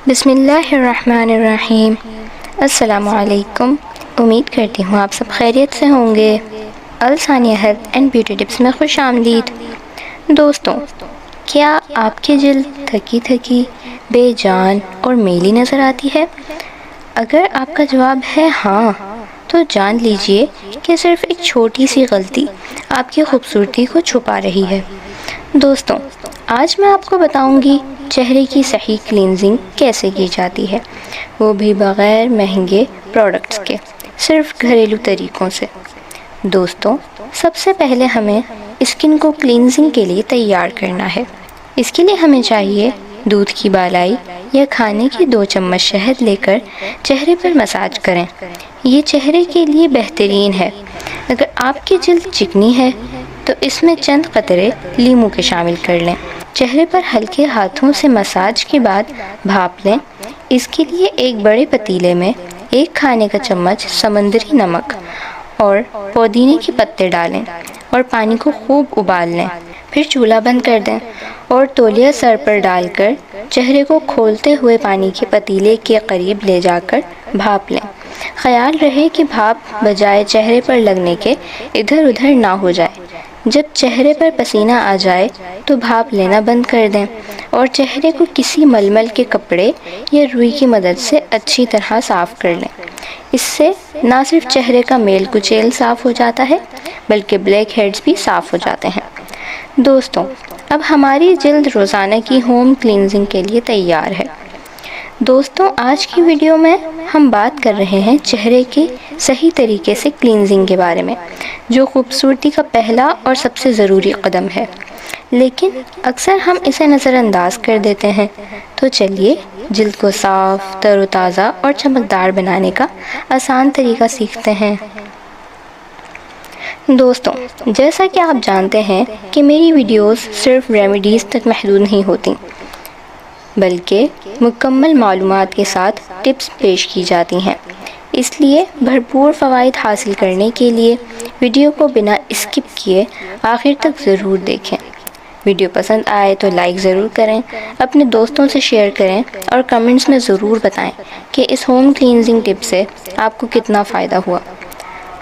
بسم اللہ الرحمن الرحیم۔ السلام علیکم، امید کرتی ہوں آپ سب خیریت سے ہوں گے۔ الثانیہ ہیلتھ اینڈ بیوٹی ٹپس میں خوش آمدید۔ دوستوں، کیا آپ کی جلد تھکی تھکی، بے جان اور میلی نظر آتی ہے؟ اگر آپ کا جواب ہے ہاں، تو جان لیجئے کہ صرف ایک چھوٹی سی غلطی آپ کی خوبصورتی کو چھپا رہی ہے۔ دوستوں، آج میں آپ کو بتاؤں گی چہرے کی صحیح کلینزنگ کیسے کی جاتی ہے، وہ بھی بغیر مہنگے پروڈکٹس کے، صرف گھریلو طریقوں سے۔ دوستوں، سب سے پہلے ہمیں اسکن کو کلینزنگ کے لیے تیار کرنا ہے۔ اس کے لیے ہمیں چاہیے دودھ کی بالائی یا کھانے کی 2 چمچ شہد لے کر چہرے پر مساج کریں۔ یہ چہرے کے لیے بہترین ہے۔ اگر آپ کی جلد چکنی ہے تو اس میں چند قطرے لیموں کے شامل کر لیں۔ چہرے پر ہلکے ہاتھوں سے مساج کے بعد بھاپ لیں۔ اس کے لیے ایک بڑے پتیلے میں 1 کھانے کا چمچ سمندری نمک اور پودینے کے پتے ڈالیں اور پانی کو خوب ابال لیں۔ پھر چولہا بند کر دیں اور تولیہ سر پر ڈال کر چہرے کو کھولتے ہوئے پانی کے پتیلے کے قریب لے جا کر بھاپ لیں۔ خیال رہے کہ بھاپ بجائے چہرے پر لگنے کے ادھر ادھر نہ ہو جائے۔ جب چہرے پر پسینہ آ جائے تو بھاپ لینا بند کر دیں اور چہرے کو کسی ململ کے کپڑے یا روئی کی مدد سے اچھی طرح صاف کر لیں۔ اس سے نہ صرف چہرے کا میل کچیل صاف ہو جاتا ہے بلکہ بلیک ہیڈز بھی صاف ہو جاتے ہیں۔ دوستوں، اب ہماری جلد روزانہ کی ہوم کلینزنگ کے لیے تیار ہے۔ دوستوں، آج کی ویڈیو میں ہم بات کر رہے ہیں چہرے کے صحیح طریقے سے کلینزنگ کے بارے میں، جو خوبصورتی کا پہلا اور سب سے ضروری قدم ہے، لیکن اکثر ہم اسے نظر انداز کر دیتے ہیں۔ تو چلیے جلد کو صاف، تر و تازہ اور چمکدار بنانے کا آسان طریقہ سیکھتے ہیں۔ دوستوں، جیسا کہ آپ جانتے ہیں کہ میری ویڈیوز صرف ریمیڈیز تک محدود نہیں ہوتی، بلکہ مکمل معلومات کے ساتھ ٹپس پیش کی جاتی ہیں۔ اس لیے بھرپور فوائد حاصل کرنے کے لیے ویڈیو کو بنا اسکپ کیے آخر تک ضرور دیکھیں۔ ویڈیو پسند آئے تو لائک ضرور کریں، اپنے دوستوں سے شیئر کریں اور کمنٹس میں ضرور بتائیں کہ اس ہوم کلینزنگ ٹپ سے آپ کو کتنا فائدہ ہوا۔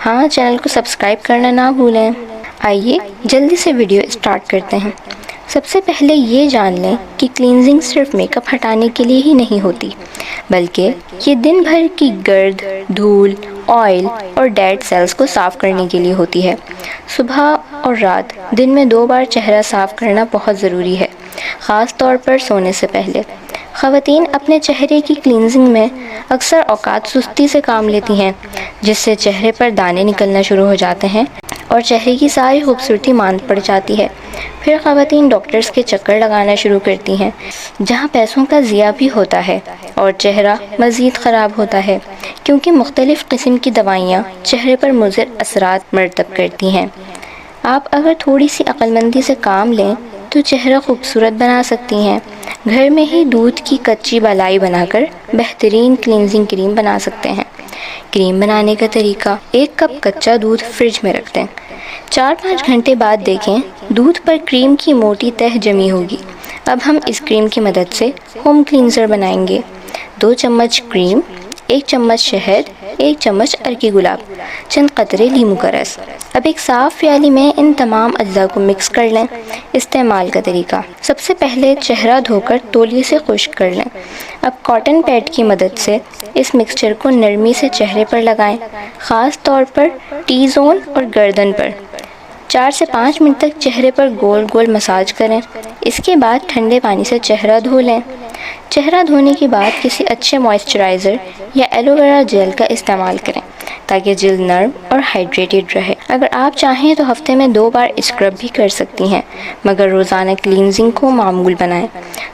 ہاں، چینل کو سبسکرائب کرنا نہ بھولیں۔ آئیے جلدی سے ویڈیو اسٹارٹ کرتے ہیں۔ سب سے پہلے یہ جان لیں کہ کلینزنگ صرف میک اپ ہٹانے کے لیے ہی نہیں ہوتی، بلکہ یہ دن بھر کی گرد، دھول، آئل اور ڈیڈ سیلز کو صاف کرنے کے لیے ہوتی ہے۔ صبح اور رات دن میں 2 بار چہرہ صاف کرنا بہت ضروری ہے، خاص طور پر سونے سے پہلے۔ خواتین اپنے چہرے کی کلینزنگ میں اکثر اوقات سستی سے کام لیتی ہیں، جس سے چہرے پر دانے نکلنا شروع ہو جاتے ہیں اور چہرے کی ساری خوبصورتی ماند پڑ جاتی ہے۔ پھر خواتین ڈاکٹرز کے چکر لگانا شروع کرتی ہیں، جہاں پیسوں کا ضیاع بھی ہوتا ہے اور چہرہ مزید خراب ہوتا ہے، کیونکہ مختلف قسم کی دوائیاں چہرے پر مضر اثرات مرتب کرتی ہیں۔ آپ اگر تھوڑی سی عقل مندی سے کام لیں تو چہرہ خوبصورت بنا سکتی ہیں۔ گھر میں ہی دودھ کی کچی بالائی بنا کر بہترین کلینزنگ کریم بنا سکتے ہیں۔ کریم بنانے کا طریقہ: 1 کپ کچا دودھ فریج میں رکھ دیں۔ 4-5 گھنٹے بعد دیکھیں، دودھ پر کریم کی موٹی تہ جمی ہوگی۔ اب ہم اس کریم کی مدد سے ہوم کلینزر بنائیں گے۔ 2 چمچ کریم، 1 چمچ شہد، 1 چمچ ارکی گلاب، چند قطرے لیموں کا رس۔ اب ایک صاف پیالی میں ان تمام اجزاء کو مکس کر لیں۔ استعمال کا طریقہ: سب سے پہلے چہرہ دھو کر تولیے سے خشک کر لیں۔ اب کاٹن پیڈ کی مدد سے اس مکسچر کو نرمی سے چہرے پر لگائیں، خاص طور پر ٹی زون اور گردن پر۔ 4 سے 5 منٹ تک چہرے پر گول گول مساج کریں۔ اس کے بعد ٹھنڈے پانی سے چہرہ دھو لیں۔ چہرہ دھونے کے بعد کسی اچھے موئسچرائزر یا ایلو ویرا جیل کا استعمال کریں تاکہ جلد نرم اور ہائیڈریٹڈ رہے۔ اگر آپ چاہیں تو ہفتے میں 2 بار اسکرب بھی کر سکتی ہیں، مگر روزانہ کلینزنگ کو معمول بنائیں۔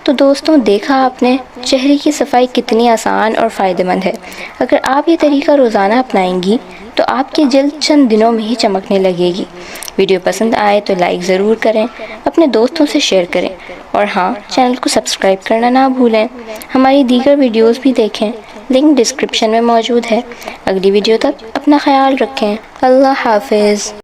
تو دوستوں، دیکھا آپ نے چہرے کی صفائی کتنی آسان اور فائدہ مند ہے۔ اگر آپ یہ طریقہ روزانہ اپنائیں گی تو آپ کی جلد چند دنوں میں ہی چمکنے لگے گی۔ ویڈیو پسند آئے تو لائک ضرور کریں، اپنے دوستوں سے شیئر کریں اور ہاں، چینل کو سبسکرائب کرنا نہ بھولیں۔ ہماری دیگر ویڈیوز بھی دیکھیں، لنک ڈسکرپشن میں موجود ہے۔ اگلی ویڈیو تک اپنا خیال رکھیں۔ اللہ حافظ۔